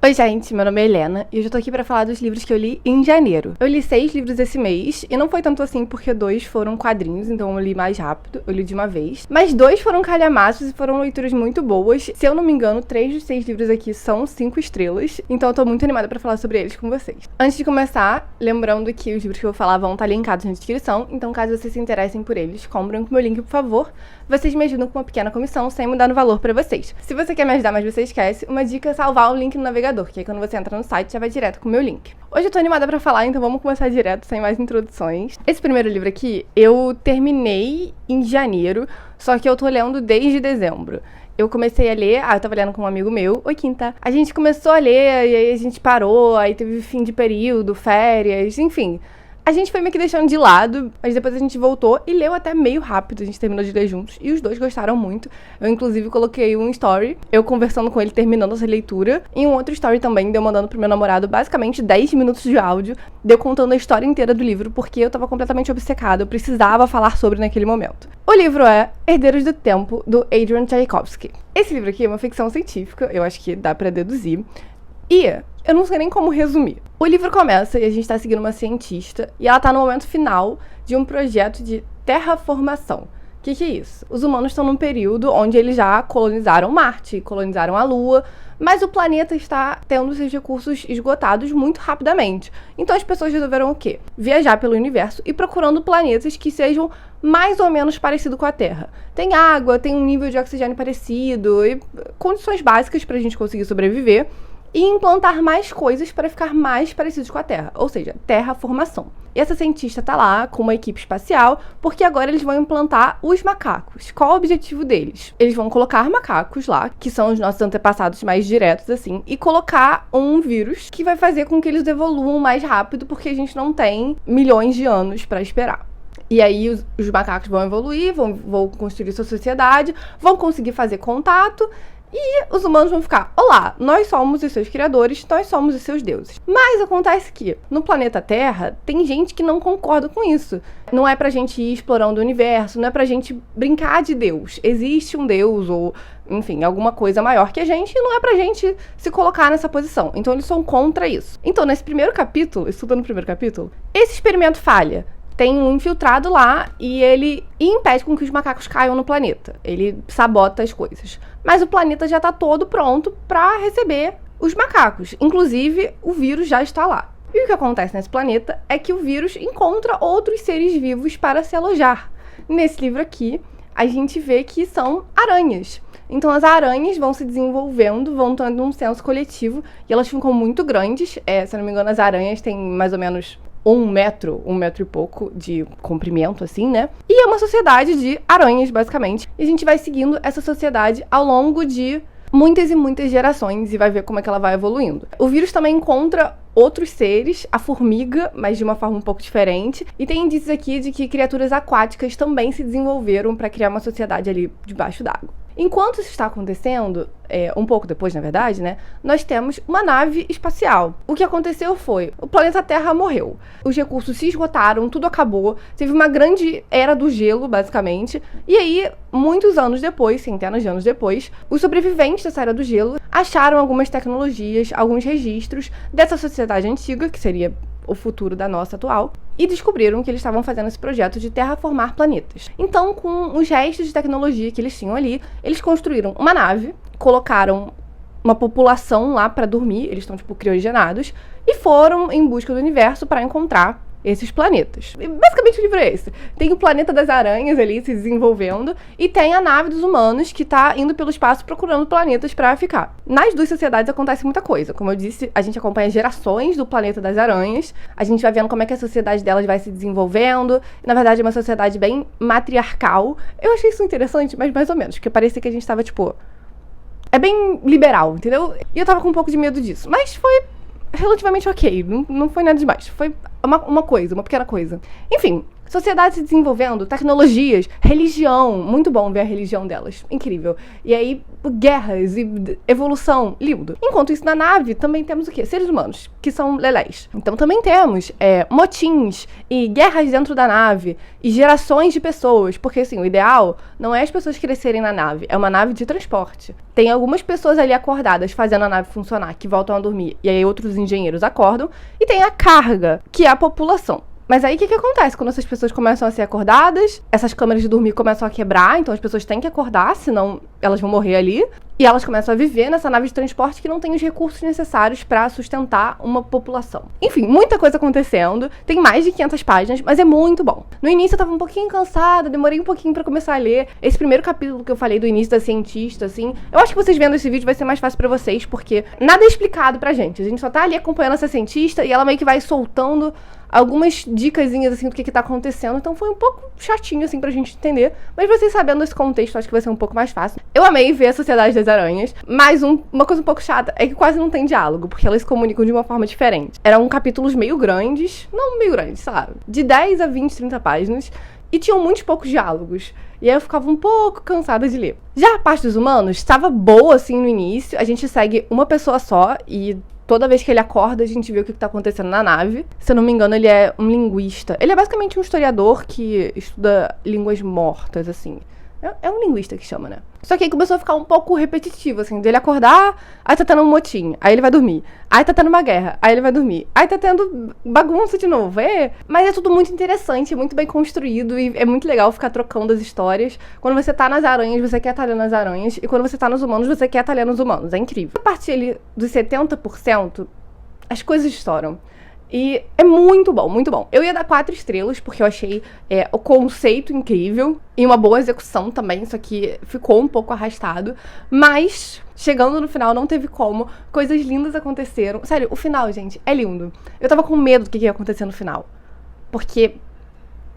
Oi gente, meu nome é Helena e hoje eu tô aqui pra falar dos livros que eu li em janeiro. Eu li 6 livros esse mês e não foi tanto assim porque 2 foram quadrinhos, então eu li mais rápido, eu li de uma vez. Mas 2 foram calhamaços e foram leituras muito boas. Se eu não me engano, 3 dos 6 livros aqui são 5 estrelas, então eu tô muito animada pra falar sobre eles com vocês. Antes de começar, lembrando que os livros que eu vou falar vão estar linkados na descrição, então caso vocês se interessem por eles, comprem com o meu link, por favor. Vocês me ajudam com uma pequena comissão sem mudar no valor pra vocês. Se você quer me ajudar, mas você esquece, uma dica é salvar o link no navegador, que aí quando você entra no site já vai direto com o meu link. Hoje eu tô animada pra falar, então vamos começar direto, sem mais introduções. Esse primeiro livro aqui, eu terminei em janeiro, só que eu tô lendo desde dezembro. Eu comecei a ler, eu tava lendo com um amigo meu, oi Quinta. A gente começou a ler, e aí a gente parou, aí teve fim de período, férias, enfim. A gente foi meio que deixando de lado, mas depois a gente voltou e leu até meio rápido, a gente terminou de ler juntos, e os dois gostaram muito. Eu, inclusive, coloquei um story, eu conversando com ele, terminando essa leitura, e um outro story também, deu mandando pro meu namorado, basicamente 10 minutos de áudio, deu contando a história inteira do livro, porque eu tava completamente obcecada, eu precisava falar sobre naquele momento. O livro é Herdeiros do Tempo, do Adrian Tchaikovsky. Esse livro aqui é uma ficção científica, eu acho que dá pra deduzir, e eu não sei nem como resumir. O livro começa e a gente tá seguindo uma cientista e ela tá no momento final de um projeto de terraformação. O que é isso? Os humanos estão num período onde eles já colonizaram Marte, colonizaram a Lua, mas o planeta está tendo seus recursos esgotados muito rapidamente. Então as pessoas resolveram o quê? Viajar pelo universo e procurando planetas que sejam mais ou menos parecidos com a Terra. Tem água, tem um nível de oxigênio parecido e condições básicas pra gente conseguir sobreviver. E implantar mais coisas para ficar mais parecidos com a Terra, ou seja, terraformação. E essa cientista tá lá com uma equipe espacial, porque agora eles vão implantar os macacos. Qual o objetivo deles? Eles vão colocar macacos lá, que são os nossos antepassados mais diretos, assim, e colocar um vírus que vai fazer com que eles evoluam mais rápido, porque a gente não tem milhões de anos para esperar. E aí os macacos vão evoluir, vão construir sua sociedade, vão conseguir fazer contato, e os humanos vão ficar, olá, nós somos os seus criadores, nós somos os seus deuses. Mas acontece que no planeta Terra tem gente que não concorda com isso. Não é pra gente ir explorando o universo, não é pra gente brincar de Deus. Existe um Deus ou, enfim, alguma coisa maior que a gente e não é pra gente se colocar nessa posição. Então eles são contra isso. Então nesse primeiro capítulo, estudando o primeiro capítulo, esse experimento falha. Tem um infiltrado lá e ele impede com que os macacos caiam no planeta. Ele sabota as coisas. Mas o planeta já tá todo pronto para receber os macacos. Inclusive, o vírus já está lá. E o que acontece nesse planeta é que o vírus encontra outros seres vivos para se alojar. Nesse livro aqui, a gente vê que são aranhas. Então as aranhas vão se desenvolvendo, vão tendo um senso coletivo e elas ficam muito grandes. Se eu não me engano, as aranhas têm mais ou menos 1 metro e pouco de comprimento, assim, né? E é uma sociedade de aranhas, basicamente. E a gente vai seguindo essa sociedade ao longo de muitas e muitas gerações e vai ver como é que ela vai evoluindo. O vírus também encontra outros seres, a formiga, mas de uma forma um pouco diferente. E tem indícios aqui de que criaturas aquáticas também se desenvolveram para criar uma sociedade ali debaixo d'água. Enquanto isso está acontecendo, um pouco depois, na verdade, né, nós temos uma nave espacial. O que aconteceu foi, o planeta Terra morreu. Os recursos se esgotaram, tudo acabou. Teve uma grande era do gelo, basicamente. E aí, muitos anos depois, centenas de anos depois, os sobreviventes dessa era do gelo acharam algumas tecnologias, alguns registros dessa sociedade antiga, que seria o futuro da nossa atual, e descobriram que eles estavam fazendo esse projeto de terraformar planetas. Então, com os restos de tecnologia que eles tinham ali, eles construíram uma nave, colocaram uma população lá para dormir, eles estão tipo criogenados, e foram em busca do universo para encontrar esses planetas. E basicamente o livro é esse. Tem o planeta das aranhas ali se desenvolvendo e tem a nave dos humanos que tá indo pelo espaço procurando planetas pra ficar. Nas duas sociedades acontece muita coisa. Como eu disse, a gente acompanha gerações do planeta das aranhas. A gente vai vendo como é que a sociedade delas vai se desenvolvendo. Na verdade é uma sociedade bem matriarcal. Eu achei isso interessante, mas mais ou menos. Porque parecia que a gente tava tipo... É bem liberal, entendeu? E eu tava com um pouco de medo disso. Mas foi relativamente ok, não foi nada demais. Foi uma pequena coisa. Enfim, Sociedade se desenvolvendo, tecnologias, religião. Muito bom ver a religião delas. Incrível. E aí, guerras e evolução. Lindo. Enquanto isso, na nave, também temos o quê? Seres humanos, que são lelés. Então também temos motins e guerras dentro da nave e gerações de pessoas. Porque, assim, o ideal não é as pessoas crescerem na nave. É uma nave de transporte. Tem algumas pessoas ali acordadas fazendo a nave funcionar, que voltam a dormir. E aí outros engenheiros acordam. E tem a carga, que é a população. Mas aí o que acontece? Quando essas pessoas começam a ser acordadas, essas câmeras de dormir começam a quebrar, então as pessoas têm que acordar, senão elas vão morrer ali. E elas começam a viver nessa nave de transporte que não tem os recursos necessários pra sustentar uma população. Enfim, muita coisa acontecendo. Tem mais de 500 páginas, mas é muito bom. No início eu tava um pouquinho cansada, demorei um pouquinho pra começar a ler. Esse primeiro capítulo que eu falei do início da cientista, assim, eu acho que vocês vendo esse vídeo vai ser mais fácil pra vocês, porque nada é explicado pra gente. A gente só tá ali acompanhando essa cientista e ela meio que vai soltando algumas dicasinhas, assim, do que tá acontecendo. Então foi um pouco chatinho, assim, pra gente entender. Mas vocês sabendo esse contexto, acho que vai ser um pouco mais fácil. Eu amei ver a Sociedade das Aranhas. Mas uma coisa um pouco chata é que quase não tem diálogo, porque elas se comunicam de uma forma diferente. Eram capítulos meio grandes, não meio grandes, sei lá, de 10 a 20, 30 páginas. E tinham muitos poucos diálogos. E aí eu ficava um pouco cansada de ler. Já a parte dos humanos estava boa, assim, no início. A gente segue uma pessoa só e toda vez que ele acorda, a gente vê o que tá acontecendo na nave. Se eu não me engano, ele é um linguista. Ele é basicamente um historiador que estuda línguas mortas, assim. É um linguista que chama, né? Só que aí começou a ficar um pouco repetitivo, assim, dele acordar, aí tá tendo um motim, aí ele vai dormir. Aí tá tendo uma guerra, aí ele vai dormir. Aí tá tendo bagunça de novo. Mas é tudo muito interessante, muito bem construído e é muito legal ficar trocando as histórias. Quando você tá nas aranhas, você quer estar lendo as aranhas. E quando você tá nos humanos, você quer estar lendo os humanos. É incrível. A partir ali dos 70%, as coisas estouram. E é muito bom, muito bom. Eu ia dar 4 estrelas, porque eu achei o conceito incrível e uma boa execução também, só que ficou um pouco arrastado. Mas, chegando no final, não teve como. Coisas lindas aconteceram. Sério, o final, gente, é lindo. Eu tava com medo do que ia acontecer no final. Porque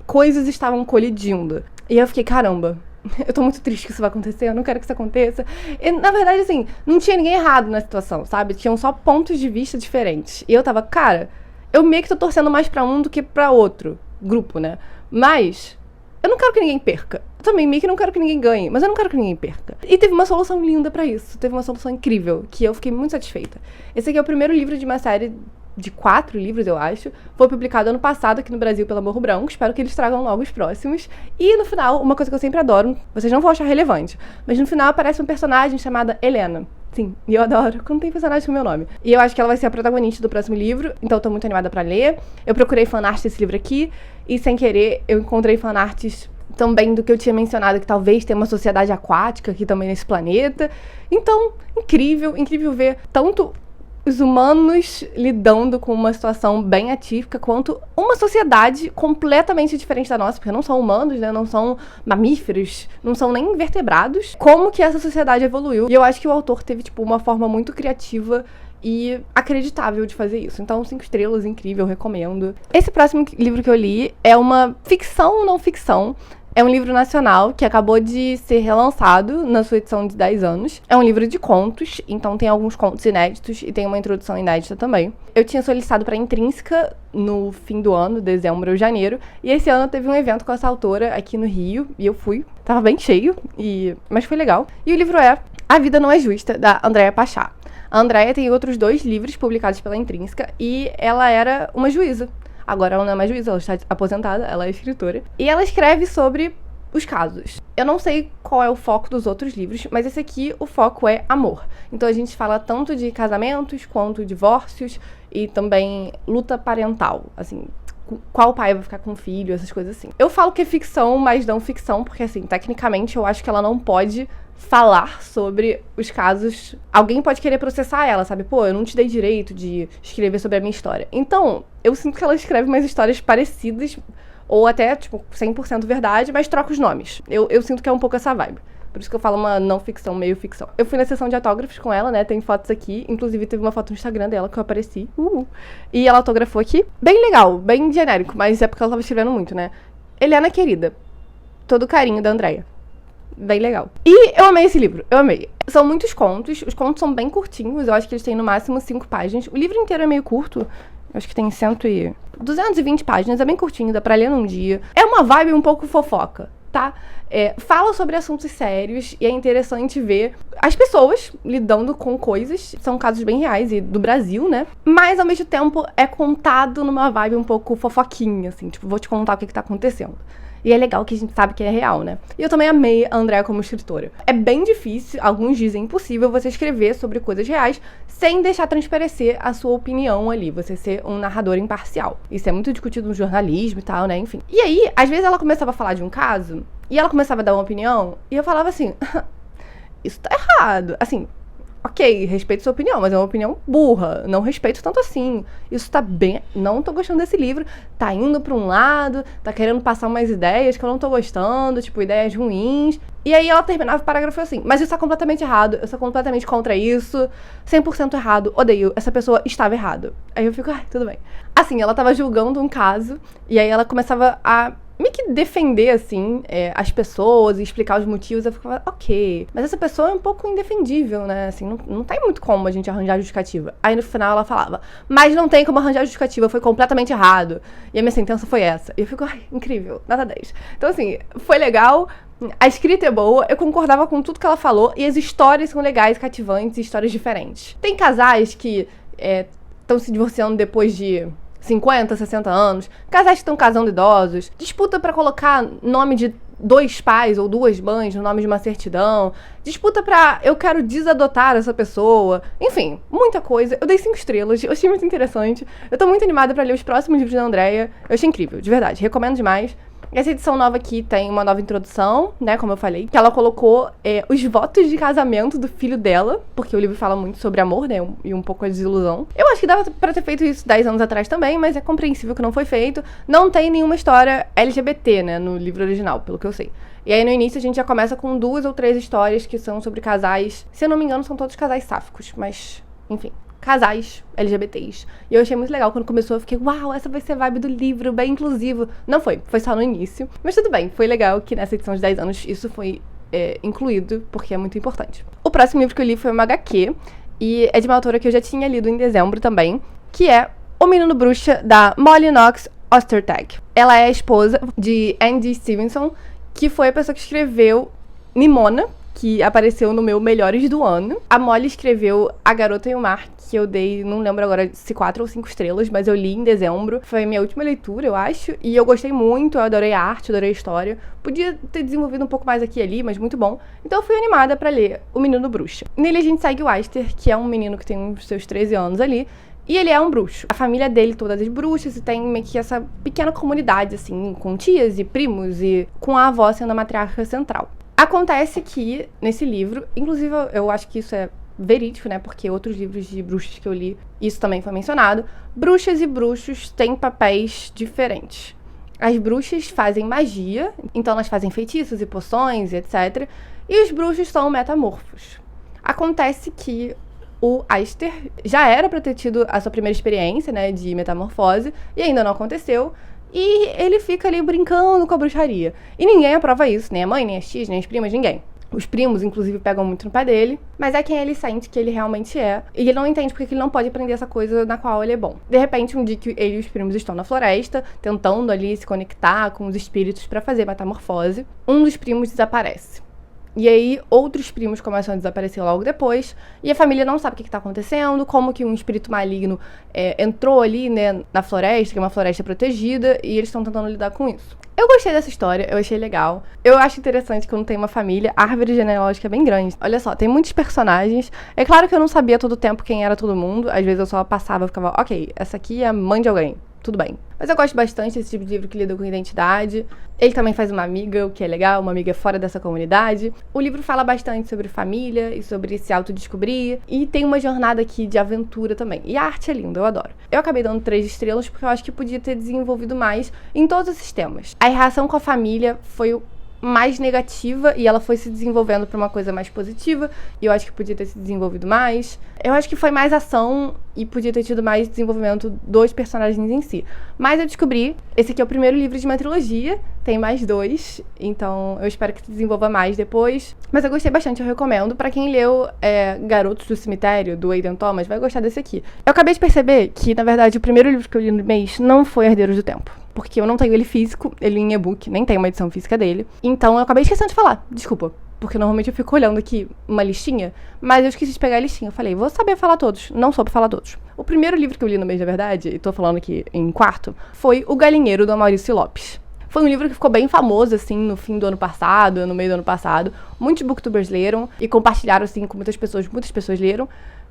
coisas estavam colidindo. E eu fiquei, caramba, eu tô muito triste que isso vai acontecer, eu não quero que isso aconteça. E, na verdade, assim, não tinha ninguém errado na situação, sabe? Tinham só pontos de vista diferentes. E eu tava, cara, eu meio que tô torcendo mais pra um do que pra outro grupo, né? Mas eu não quero que ninguém perca. Eu também meio que não quero que ninguém ganhe, mas eu não quero que ninguém perca. E teve uma solução linda pra isso. Teve uma solução incrível, que eu fiquei muito satisfeita. Esse aqui é o primeiro livro de uma série de 4 livros, eu acho. Foi publicado ano passado aqui no Brasil pela Morro Branco. Espero que eles tragam logo os próximos. E no final, uma coisa que eu sempre adoro, vocês não vão achar relevante, mas no final aparece um personagem chamada Helena. Sim, e eu adoro quando tem personagem com o meu nome. E eu acho que ela vai ser a protagonista do próximo livro, então eu tô muito animada pra ler. Eu procurei fanart desse livro aqui, e sem querer eu encontrei fanarts também do que eu tinha mencionado, que talvez tenha uma sociedade aquática aqui também nesse planeta. Então, incrível, incrível ver tanto os humanos lidando com uma situação bem atípica, quanto uma sociedade completamente diferente da nossa, porque não são humanos, né, não são mamíferos, não são nem invertebrados. Como que essa sociedade evoluiu? E eu acho que o autor teve, tipo, uma forma muito criativa e acreditável de fazer isso. Então, 5 estrelas, incrível, recomendo. Esse próximo livro que eu li é uma ficção ou não ficção. É um livro nacional que acabou de ser relançado na sua edição de 10 anos. É um livro de contos, então tem alguns contos inéditos e tem uma introdução inédita também. Eu tinha solicitado para Intrínseca no fim do ano, dezembro ou janeiro, e esse ano teve um evento com essa autora aqui no Rio, e eu fui. Tava bem cheio, mas foi legal. E o livro é A Vida Não É Justa, da Andréa Pachá. A Andréa tem outros 2 livros publicados pela Intrínseca, e ela era uma juíza. Agora ela não é mais juíza, ela está aposentada, ela é escritora. E ela escreve sobre os casos. Eu não sei qual é o foco dos outros livros, mas esse aqui, o foco é amor. Então a gente fala tanto de casamentos, quanto divórcios, e também luta parental, assim, qual pai vai ficar com o filho, essas coisas assim. Eu falo que é ficção, mas não ficção, porque assim, tecnicamente eu acho que ela não pode falar sobre os casos. Alguém pode querer processar ela, sabe? Pô, eu não te dei direito de escrever sobre a minha história. Então, eu sinto que ela escreve umas histórias parecidas, ou até, tipo, 100% verdade, mas troca os nomes. Eu sinto que é um pouco essa vibe. Por isso que eu falo uma não ficção, meio ficção. Eu fui na sessão de autógrafos com ela, né? Tem fotos aqui. Inclusive, teve uma foto no Instagram dela que eu apareci. E ela autografou aqui. Bem legal, bem genérico, mas é porque ela tava escrevendo muito, né? Helena querida. Todo o carinho da Andréa. Bem legal. E eu amei esse livro, eu amei. São muitos contos, os contos são bem curtinhos, eu acho que eles têm no máximo 5 páginas. O livro inteiro é meio curto, Eu acho que tem 220 páginas, é bem curtinho, dá pra ler num dia. É uma vibe um pouco fofoca, tá? Fala sobre assuntos sérios e é interessante ver as pessoas lidando com coisas. São casos bem reais e do Brasil, né? Mas, ao mesmo tempo, é contado numa vibe um pouco fofoquinha, assim. Tipo, vou te contar o que tá acontecendo. E é legal que a gente sabe que é real, né? E eu também amei a Andrea como escritora. É bem difícil, alguns dizem impossível, você escrever sobre coisas reais sem deixar transparecer a sua opinião ali. Você ser um narrador imparcial. Isso é muito discutido no jornalismo e tal, né? Enfim. E aí, às vezes ela começava a falar de um caso e ela começava a dar uma opinião e eu falava assim, isso tá errado. Assim, ok, respeito sua opinião, mas é uma opinião burra. Não respeito tanto assim. Isso tá bem... Não tô gostando desse livro. Tá indo pra um lado, tá querendo passar umas ideias que eu não tô gostando, tipo, ideias ruins. E aí ela terminava o parágrafo assim, mas isso tá completamente errado, eu sou completamente contra isso, 100% errado, odeio, essa pessoa estava errada. Aí eu fico, tudo bem. Assim, ela tava julgando um caso, e aí ela começava a meio que defender, assim, as pessoas e explicar os motivos. Eu ficava, ok, mas essa pessoa é um pouco indefendível, né? Assim, não tem muito como a gente arranjar justificativa. Aí no final ela falava, mas não tem como arranjar justificativa, foi completamente errado. E a minha sentença foi essa. E eu fico, incrível, nota 10. Então, assim, foi legal. A escrita é boa, eu concordava com tudo que ela falou, e as histórias são legais, cativantes, e histórias diferentes. Tem casais que estão se divorciando depois de 50, 60 anos, casais que estão casando idosos, disputa pra colocar nome de 2 pais ou 2 mães no nome de uma certidão, disputa pra eu quero desadotar essa pessoa, enfim, muita coisa. Eu dei 5 estrelas, eu achei muito interessante, eu tô muito animada pra ler os próximos livros da Andrea, eu achei incrível, de verdade, recomendo demais. Essa edição nova aqui tem uma nova introdução, né, como eu falei, que ela colocou os votos de casamento do filho dela, porque o livro fala muito sobre amor, né, e um pouco a desilusão. Eu acho que dava pra ter feito isso 10 anos atrás também, mas é compreensível que não foi feito. Não tem nenhuma história LGBT, né, no livro original, pelo que eu sei. E aí no início a gente já começa com 2 ou 3 histórias que são sobre casais, se eu não me engano são todos casais sáficos, mas enfim, casais LGBTs. E eu achei muito legal quando começou, eu fiquei, uau, essa vai ser a vibe do livro, bem inclusivo. Não foi só no início. Mas tudo bem, foi legal que nessa edição de 10 anos isso foi incluído, porque é muito importante. O próximo livro que eu li foi uma HQ, e é de uma autora que eu já tinha lido em dezembro também, que é O Menino Bruxa, da Molly Knox Ostertag. Ela é a esposa de Andy Stevenson, que foi a pessoa que escreveu Nimona, que apareceu no meu Melhores do Ano. A Molly escreveu A Garota e o Mar, que eu dei, não lembro agora se 4 ou 5 estrelas, mas eu li em dezembro. Foi a minha última leitura, eu acho, e eu gostei muito, eu adorei a arte, adorei a história. Podia ter desenvolvido um pouco mais aqui e ali, mas muito bom. Então eu fui animada pra ler O Menino Bruxa. Nele a gente segue o Aster, que é um menino que tem uns seus 13 anos ali, e ele é um bruxo. A família dele toda é de bruxas e tem meio que essa pequena comunidade, assim, com tias e primos e com a avó sendo a matriarca central. Acontece que, nesse livro, inclusive eu acho que isso é verídico, né, porque outros livros de bruxas que eu li, isso também foi mencionado, bruxas e bruxos têm papéis diferentes. As bruxas fazem magia, então elas fazem feitiços e poções e etc. E os bruxos são metamorfos. Acontece que o Aster já era pra ter tido a sua primeira experiência, né, de metamorfose, e ainda não aconteceu. E ele fica ali brincando com a bruxaria. E ninguém aprova isso, nem a mãe, nem as tias, nem as primas, ninguém. Os primos, inclusive, pegam muito no pé dele, mas é quem ele sente que ele realmente é. E ele não entende porque ele não pode aprender essa coisa na qual ele é bom. De repente, um dia que ele e os primos estão na floresta, tentando ali se conectar com os espíritos pra fazer metamorfose, um dos primos desaparece. E aí, outros primos começam a desaparecer logo depois, e a família não sabe o que está acontecendo, como que um espírito maligno entrou ali, né, na floresta, que é uma floresta protegida, e eles estão tentando lidar com isso. Eu gostei dessa história, eu achei legal. Eu acho interessante quando tem uma família, a árvore genealógica é bem grande. Olha só, tem muitos personagens. É claro que eu não sabia todo o tempo quem era todo mundo, às vezes eu só passava e ficava, ok, essa aqui é a mãe de alguém. Tudo bem. Mas eu gosto bastante desse tipo de livro que lida com identidade. Ele também faz uma amiga, o que é legal, uma amiga fora dessa comunidade. O livro fala bastante sobre família e sobre se autodescobrir. E tem uma jornada aqui de aventura também. E a arte é linda, eu adoro. Eu acabei dando 3 estrelas porque eu acho que podia ter desenvolvido mais em todos esses temas. A relação com a família foi mais negativa e ela foi se desenvolvendo para uma coisa mais positiva, e eu acho que podia ter se desenvolvido mais. Eu acho que foi mais ação e podia ter tido mais desenvolvimento dos personagens em si. Mas eu descobri, esse aqui é o primeiro livro de uma trilogia, tem mais 2, então eu espero que se desenvolva mais depois. Mas eu gostei bastante, eu recomendo. Pra quem leu Garotos do Cemitério, do Aidan Thomas, vai gostar desse aqui. Eu acabei de perceber que, na verdade, o primeiro livro que eu li no mês não foi Herdeiros do Tempo. Porque eu não tenho ele físico, ele em e-book, nem tenho uma edição física dele. Então eu acabei esquecendo de falar, desculpa. Porque normalmente eu fico olhando aqui uma listinha, mas eu esqueci de pegar a listinha. Eu falei, vou saber falar todos. Não soube falar todos. O primeiro livro que eu li no mês, na verdade, e tô falando aqui em quarto, foi O Galinheiro, do Maurício Lopes. Foi um livro que ficou bem famoso, assim, no fim do ano passado, no meio do ano passado. Muitos booktubers leram e compartilharam, assim, com muitas pessoas leram.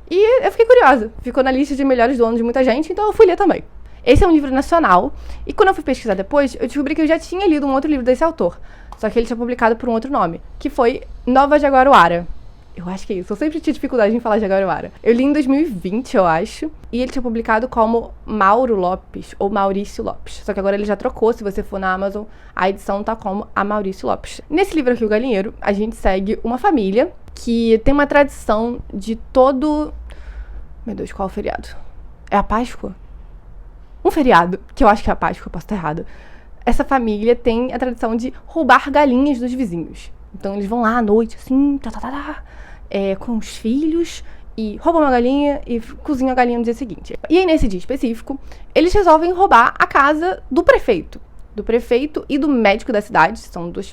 E eu fiquei curiosa. Ficou na lista de melhores do ano de muita gente, então eu fui ler também. Esse é um livro nacional, e quando eu fui pesquisar depois, eu descobri que eu já tinha lido um outro livro desse autor. Só que ele tinha publicado por um outro nome, que foi Nova Jaguaruara. Eu acho que é isso, eu sempre tive dificuldade em falar Jaguaruara. Eu li em 2020, eu acho, e ele tinha publicado como Mauro Lopes, ou Maurício Lopes. Só que agora ele já trocou, se você for na Amazon, a edição tá como a Maurício Lopes. Nesse livro aqui, O Galinheiro, a gente segue uma família que tem uma tradição de todo... Meu Deus, qual é o feriado? É a Páscoa? Um feriado, que eu acho que é a Páscoa, eu posso estar errada. Essa família tem a tradição de roubar galinhas dos vizinhos. Então eles vão lá à noite, assim, com os filhos, e roubam uma galinha e cozinham a galinha no dia seguinte. E aí, nesse dia específico, eles resolvem roubar a casa do prefeito. Do prefeito e do médico da cidade.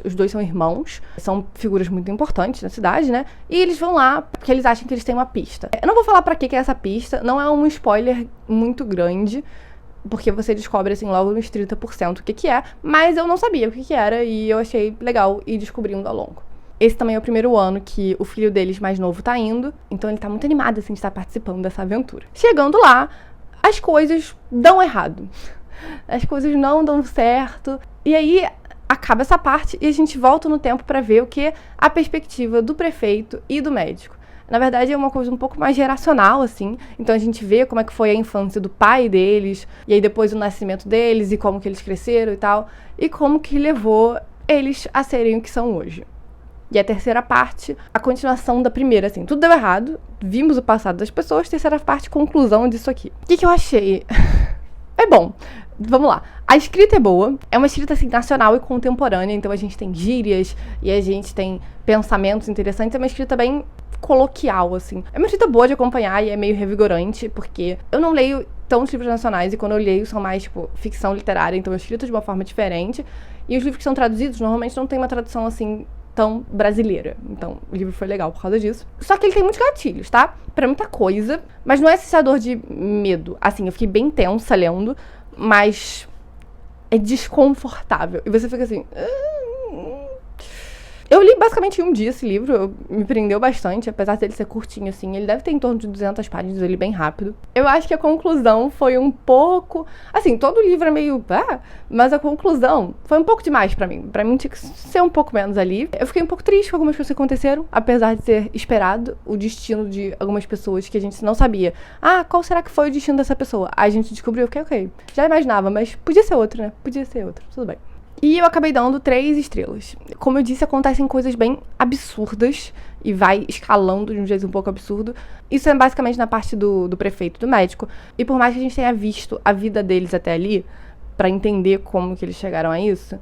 Os dois são irmãos, são figuras muito importantes na cidade, né? E eles vão lá porque eles acham que eles têm uma pista. Eu não vou falar pra que é essa pista, não é um spoiler muito grande, porque você descobre, assim, logo nos 30% o que é, mas eu não sabia o que era e eu achei legal ir descobrindo ao longo. Esse também é o primeiro ano que o filho deles mais novo tá indo, então ele tá muito animado, assim, de estar participando dessa aventura. Chegando lá, as coisas dão errado. As coisas não dão certo, e aí acaba essa parte e a gente volta no tempo pra ver o que a perspectiva do prefeito e do médico. Na verdade, é uma coisa um pouco mais geracional, assim. Então, a gente vê como é que foi a infância do pai deles, e aí depois o nascimento deles, e como que eles cresceram e tal, e como que levou eles a serem o que são hoje. E a terceira parte, a continuação da primeira, assim. Tudo deu errado, vimos o passado das pessoas, terceira parte, conclusão disso aqui. O que eu achei? É bom. Vamos lá. A escrita é boa, é uma escrita, assim, nacional e contemporânea, então a gente tem gírias e a gente tem pensamentos interessantes, é uma escrita bem coloquial, assim. É uma escrita boa de acompanhar e é meio revigorante, porque eu não leio tantos livros nacionais e quando eu leio são mais, tipo, ficção literária, então é escrito de uma forma diferente, e os livros que são traduzidos normalmente não tem uma tradução, assim, tão brasileira. Então, o livro foi legal por causa disso. Só que ele tem muitos gatilhos, tá? Pra muita coisa, mas não é assustador de medo. Assim, eu fiquei bem tensa lendo, mas é desconfortável. E você fica assim... Eu li basicamente em um dia esse livro, me prendeu bastante, apesar dele ser curtinho, assim. Ele deve ter em torno de 200 páginas, eu li bem rápido. Eu acho que a conclusão foi um pouco... Assim, todo livro é meio... mas a conclusão foi um pouco demais pra mim. Pra mim tinha que ser um pouco menos ali. Eu fiquei um pouco triste com algumas coisas que aconteceram, apesar de ter esperado o destino de algumas pessoas que a gente não sabia. Qual será que foi o destino dessa pessoa? Aí a gente descobriu, eu fiquei ok. Já imaginava, mas podia ser outro, né? Podia ser outro, tudo bem. E eu acabei dando 3 estrelas. Como eu disse, acontecem coisas bem absurdas e vai escalando de um jeito um pouco absurdo. Isso é basicamente na parte do prefeito, do médico. E por mais que a gente tenha visto a vida deles até ali, pra entender como que eles chegaram a isso,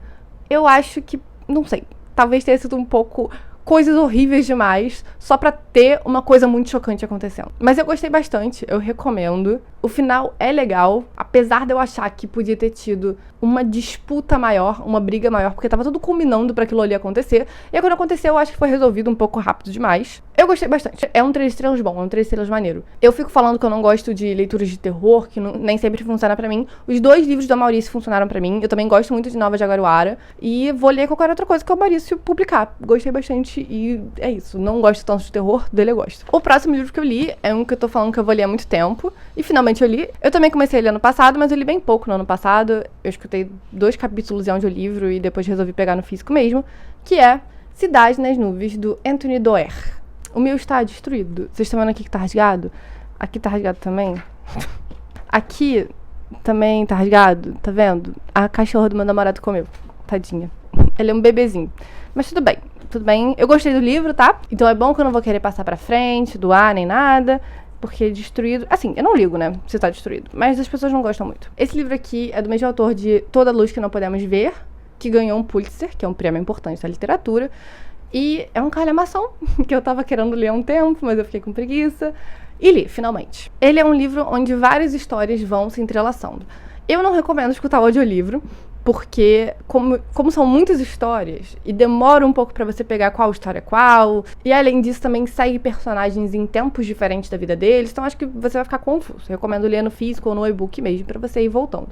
eu acho que, não sei, talvez tenha sido um pouco... coisas horríveis demais, só pra ter uma coisa muito chocante acontecendo. Mas eu gostei bastante, eu recomendo. O final é legal, apesar de eu achar que podia ter tido uma disputa maior, uma briga maior, porque tava tudo combinando pra aquilo ali acontecer. E aí, quando aconteceu, eu acho que foi resolvido um pouco rápido demais. Eu gostei bastante. É um 3 estrelas bom, é um 3 estrelas maneiro. Eu fico falando que eu não gosto de leituras de terror, que nem sempre funciona pra mim. Os 2 livros da Maurício funcionaram pra mim. Eu também gosto muito de Nova Jaguaruara. E vou ler qualquer outra coisa que o Maurício publicar. Gostei bastante e é isso. Não gosto tanto de terror, dele eu gosto. O próximo livro que eu li é um que eu tô falando que eu vou ler há muito tempo. E finalmente eu li. Eu também comecei a ler ano passado, mas eu li bem pouco no ano passado. Eu escutei 2 capítulos em audiolivro e depois resolvi pegar no físico mesmo. Que é Cidade nas Nuvens, do Anthony Doerr. O meu está destruído. Vocês estão vendo aqui que tá rasgado? Aqui tá rasgado também. Aqui também tá rasgado, tá vendo? A cachorra do meu namorado comeu. Tadinha. Ele é um bebezinho. Mas tudo bem, tudo bem. Eu gostei do livro, tá? Então é bom que eu não vou querer passar pra frente, doar, nem nada. Porque destruído... Assim, eu não ligo, né? Se tá destruído. Mas as pessoas não gostam muito. Esse livro aqui é do mesmo autor de Toda Luz Que Não Podemos Ver, que ganhou um Pulitzer, que é um prêmio importante da literatura. E é um calhamação que eu tava querendo ler há um tempo, mas eu fiquei com preguiça. E li, finalmente. Ele é um livro onde várias histórias vão se entrelaçando. Eu não recomendo escutar o audiolivro, porque como são muitas histórias, e demora um pouco pra você pegar qual história é qual, e além disso também segue personagens em tempos diferentes da vida deles, então acho que você vai ficar confuso. Eu recomendo ler no físico ou no e-book mesmo, pra você ir voltando.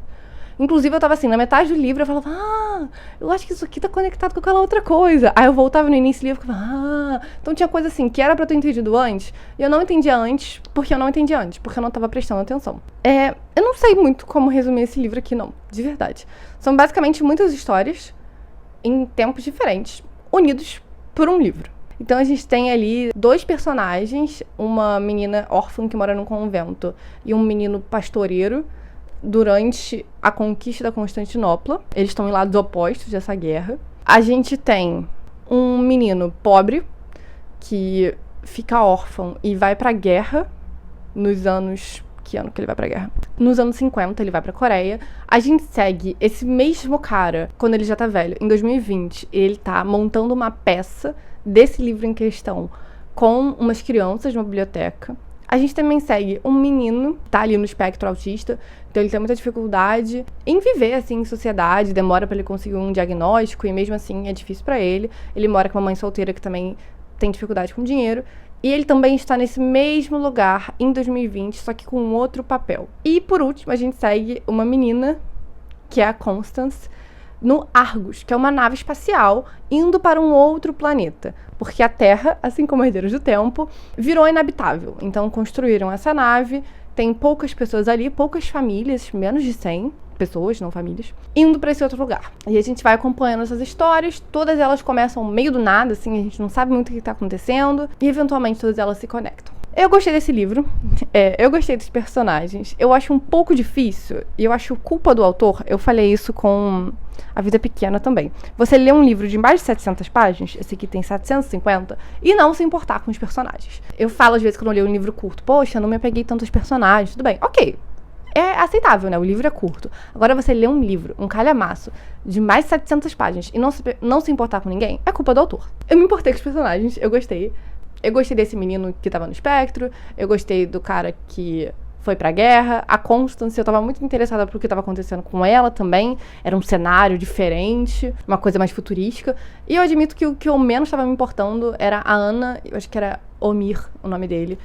Inclusive, eu tava assim, na metade do livro, eu falava, eu acho que isso aqui tá conectado com aquela outra coisa. Aí eu voltava no início do livro e falava, então tinha coisa assim, que era pra eu ter entendido antes, e eu não entendia antes, porque eu não tava prestando atenção. Eu não sei muito como resumir esse livro aqui, não, de verdade. São basicamente muitas histórias, em tempos diferentes, unidos por um livro. Então a gente tem ali 2 personagens, uma menina órfã que mora num convento, e um menino pastoreiro, durante a conquista da Constantinopla. Eles estão em lados opostos dessa guerra. A gente tem um menino pobre que fica órfão e vai pra guerra nos anos... Que ano que ele vai pra guerra? Nos anos 50, ele vai pra Coreia. A gente segue esse mesmo cara quando ele já tá velho. Em 2020, ele tá montando uma peça desse livro em questão com umas crianças numa biblioteca. A gente também segue um menino, tá ali no espectro autista, então ele tem muita dificuldade em viver, assim, em sociedade, demora pra ele conseguir um diagnóstico, e mesmo assim é difícil pra ele. Ele mora com uma mãe solteira que também tem dificuldade com dinheiro, e ele também está nesse mesmo lugar em 2020, só que com um outro papel. E por último, a gente segue uma menina, que é a Constance, no Argus, que é uma nave espacial indo para um outro planeta, porque a Terra, assim como Herdeiros do Tempo, virou inabitável. Então construíram essa nave, tem poucas pessoas ali, poucas famílias, menos de 100 pessoas, não famílias, indo para esse outro lugar. E a gente vai acompanhando essas histórias, todas elas começam meio do nada, assim, a gente não sabe muito o que está acontecendo, e eventualmente todas elas se conectam. Eu gostei desse livro, eu gostei dos personagens, eu acho um pouco difícil, e eu acho culpa do autor, eu falei isso com A Vida Pequena também. Você lê um livro de mais de 700 páginas, esse aqui tem 750, e não se importar com os personagens. Eu falo às vezes quando eu leio um livro curto, poxa, não me apeguei tanto aos personagens, tudo bem, ok. É aceitável, né? O livro é curto. Agora você lê um livro, um calhamaço, de mais de 700 páginas e não se importar com ninguém, é culpa do autor. Eu me importei com os personagens, eu gostei. Eu gostei desse menino que tava no espectro, eu gostei do cara que foi pra guerra, a Constance, eu tava muito interessada pro que tava acontecendo com ela também, era um cenário diferente, uma coisa mais futurística, e eu admito que o que eu menos tava me importando era a Ana, eu acho que era Omir, o nome dele,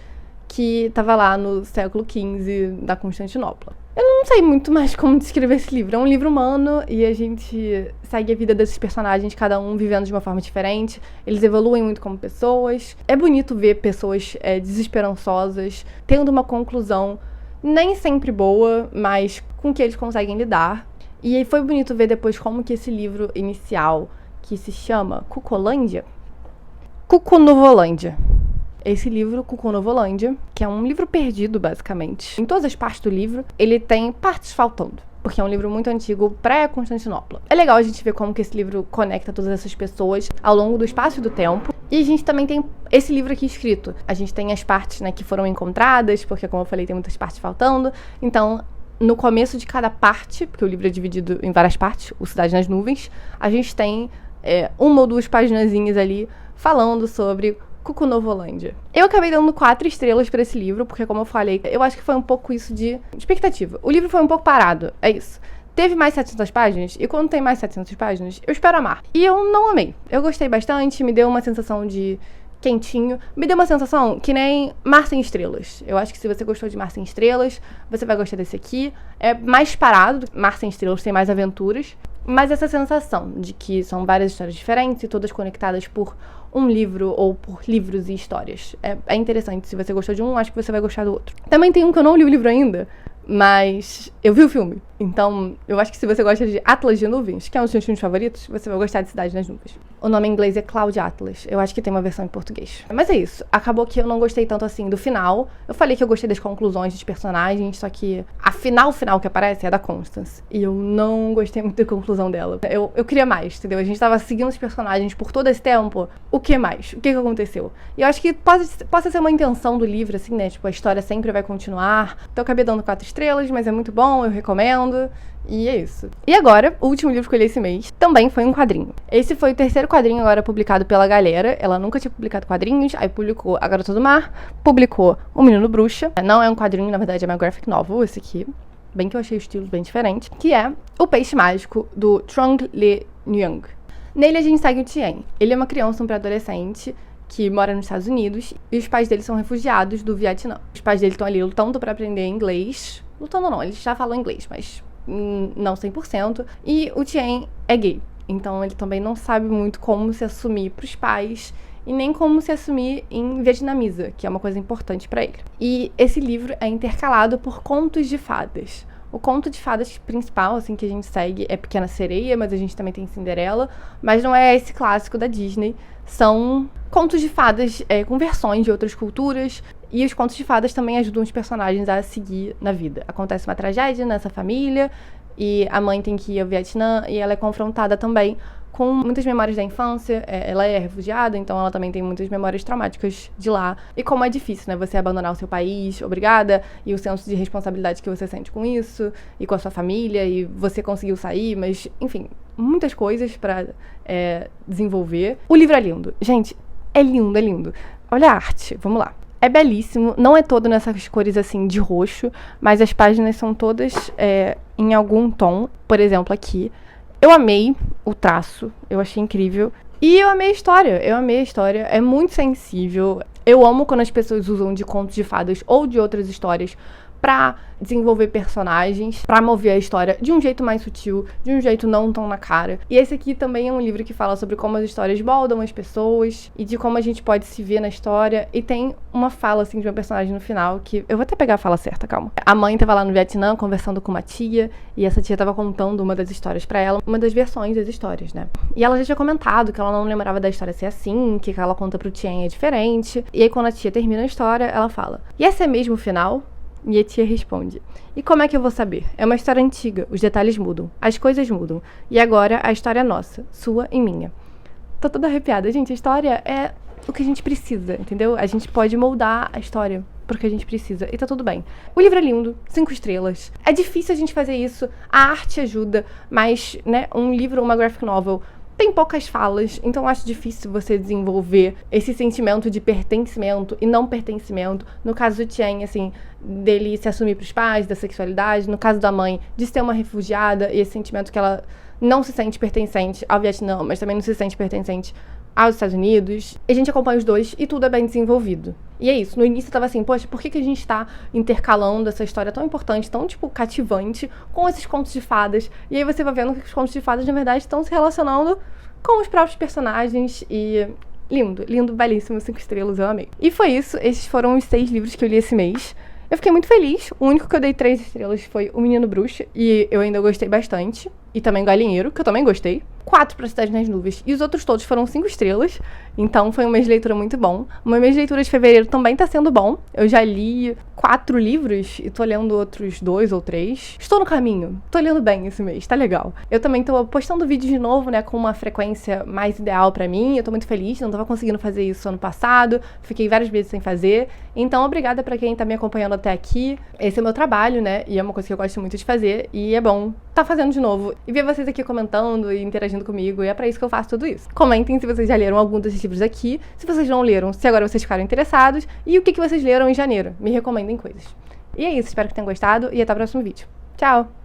que tava lá no século XV da Constantinopla. Eu não sei muito mais como descrever esse livro. É um livro humano e a gente segue a vida desses personagens, cada um vivendo de uma forma diferente. Eles evoluem muito como pessoas. É bonito ver pessoas desesperançosas, tendo uma conclusão nem sempre boa, mas com que eles conseguem lidar. E foi bonito ver depois como que esse livro inicial, que se chama Cucolândia, Cucunovolândia. Esse livro, Cucunovolândia, que é um livro perdido, basicamente. Em todas as partes do livro, ele tem partes faltando, porque é um livro muito antigo, pré-Constantinopla. É legal a gente ver como que esse livro conecta todas essas pessoas ao longo do espaço e do tempo. E a gente também tem esse livro aqui escrito. A gente tem as partes, né, que foram encontradas, porque, como eu falei, tem muitas partes faltando. Então, no começo de cada parte, porque o livro é dividido em várias partes, o Cidade nas Nuvens, a gente tem uma ou duas paginazinhas ali falando sobre Cucunovolândia. Eu acabei dando 4 estrelas pra esse livro, porque, como eu falei, eu acho que foi um pouco isso de expectativa. O livro foi um pouco parado, é isso. Teve mais 700 páginas, e quando tem mais 700 páginas, eu espero amar. E eu não amei. Eu gostei bastante, me deu uma sensação de quentinho. Me deu uma sensação que nem Mar Sem Estrelas. Eu acho que se você gostou de Mar Sem Estrelas, você vai gostar desse aqui. É mais parado, Mar Sem Estrelas tem mais aventuras. Mas essa sensação de que são várias histórias diferentes e todas conectadas por um livro ou por livros e histórias. É interessante. Se você gostou de um, acho que você vai gostar do outro. Também tem um que eu não li o livro ainda, mas eu vi o filme. Então, eu acho que se você gosta de Atlas de Nuvens, que é um dos meus filmes favoritos, você vai gostar de Cidade nas Nuvens. O nome em inglês é Cloud Atlas. Eu acho que tem uma versão em português. Mas é isso. Acabou que eu não gostei tanto assim do final. Eu falei que eu gostei das conclusões dos personagens, só que a final que aparece é da Constance. E eu não gostei muito da conclusão dela. Eu queria mais, entendeu? A gente tava seguindo os personagens por todo esse tempo. O que mais? O que aconteceu? E eu acho que possa ser uma intenção do livro, assim, né? Tipo, a história sempre vai continuar. Então eu acabei dando 4 estrelas, mas é muito bom, eu recomendo. E é isso. E agora, o último livro que eu li esse mês também foi um quadrinho. Esse foi o 3º quadrinho agora publicado pela Galera. Ela nunca tinha publicado quadrinhos, aí publicou A Garota do Mar, publicou O Menino Bruxa. Não é um quadrinho, na verdade é uma graphic novel, esse aqui. Bem que eu achei o estilo bem diferente. Que é O Peixe Mágico, do Trung Le Nguyen. Nele a gente segue o Tien. Ele é uma criança, um pré-adolescente, que mora nos Estados Unidos, e os pais dele são refugiados do Vietnã. Os pais dele estão ali lutando pra aprender inglês. Lutando não, eles já falam inglês, mas não 100%. E o Tien é gay, então ele também não sabe muito como se assumir pros pais e nem como se assumir em vietnamesa, que é uma coisa importante pra ele. E esse livro é intercalado por contos de fadas. O conto de fadas principal, assim, que a gente segue é Pequena Sereia, mas a gente também tem Cinderela, mas não é esse clássico da Disney. São contos de fadas com versões de outras culturas, e os contos de fadas também ajudam os personagens a seguir na vida. Acontece uma tragédia nessa família, e a mãe tem que ir ao Vietnã, e ela é confrontada também com muitas memórias da infância. Ela é refugiada, então ela também tem muitas memórias traumáticas de lá. E como é difícil, né, você abandonar o seu país, obrigada, e o senso de responsabilidade que você sente com isso, e com a sua família, e você conseguiu sair, mas, enfim, muitas coisas pra desenvolver. O livro é lindo. Gente, é lindo, é lindo. Olha a arte, vamos lá. É belíssimo, não é todo nessas cores assim de roxo, mas as páginas são todas em algum tom. Por exemplo, aqui. Eu amei o traço, eu achei incrível. E eu amei a história, é muito sensível. Eu amo quando as pessoas usam de contos de fadas ou de outras histórias pra desenvolver personagens, pra mover a história de um jeito mais sutil, de um jeito não tão na cara. E esse aqui também é um livro que fala sobre como as histórias moldam as pessoas e de como a gente pode se ver na história. E tem uma fala, assim, de uma personagem no final que... Eu vou até pegar a fala certa, calma. A mãe tava lá no Vietnã conversando com uma tia, e essa tia tava contando uma das histórias pra ela, uma das versões das histórias, né? E ela já tinha comentado que ela não lembrava da história ser assim, que ela conta pro Tien é diferente. E aí quando a tia termina a história, ela fala: "E esse é mesmo o final?" E a tia responde: "E como é que eu vou saber? É uma história antiga, os detalhes mudam, as coisas mudam. E agora a história é nossa, sua e minha." Tô toda arrepiada. Gente, a história é o que a gente precisa, entendeu? A gente pode moldar a história porque a gente precisa, e tá tudo bem. O livro é lindo, 5 estrelas. É difícil a gente fazer isso, a arte ajuda, mas, né, um livro, uma graphic novel, tem poucas falas, então acho difícil você desenvolver esse sentimento de pertencimento e não pertencimento. No caso do Tien, assim, dele se assumir pros pais, da sexualidade. No caso da mãe, de ser uma refugiada e esse sentimento que ela não se sente pertencente ao Vietnã, mas também não se sente pertencente aos Estados Unidos. A gente acompanha os dois e tudo é bem desenvolvido. E é isso, no início eu tava assim, poxa, por que a gente tá intercalando essa história tão importante, tão, tipo, cativante, com esses contos de fadas? E aí você vai vendo que os contos de fadas, na verdade, estão se relacionando com os próprios personagens e... Lindo, lindo, belíssimo, 5 estrelas, eu amei. E foi isso, esses foram os 6 livros que eu li esse mês. Eu fiquei muito feliz, o único que eu dei 3 estrelas foi O Menino Bruxa, e eu ainda gostei bastante. E também Galinheiro, que eu também gostei. 4 pra Cidade nas Nuvens. E os outros todos foram 5 estrelas. Então foi um mês de leitura muito bom. O meu mês de leitura de fevereiro também tá sendo bom. Eu já li 4 livros e tô lendo outros 2 ou 3. Estou no caminho. Tô lendo bem esse mês, tá legal. Eu também tô postando vídeos de novo, né, com uma frequência mais ideal pra mim. Eu tô muito feliz, não tava conseguindo fazer isso ano passado. Fiquei vários meses sem fazer. Então, obrigada pra quem tá me acompanhando até aqui. Esse é o meu trabalho, né, e é uma coisa que eu gosto muito de fazer. E é bom tá fazendo de novo. E ver vocês aqui comentando e interagindo comigo. E é pra isso que eu faço tudo isso. Comentem se vocês já leram algum desses livros aqui. Se vocês não leram, se agora vocês ficaram interessados. E o que vocês leram em janeiro. Me recomendem coisas. E é isso, espero que tenham gostado e até o próximo vídeo. Tchau!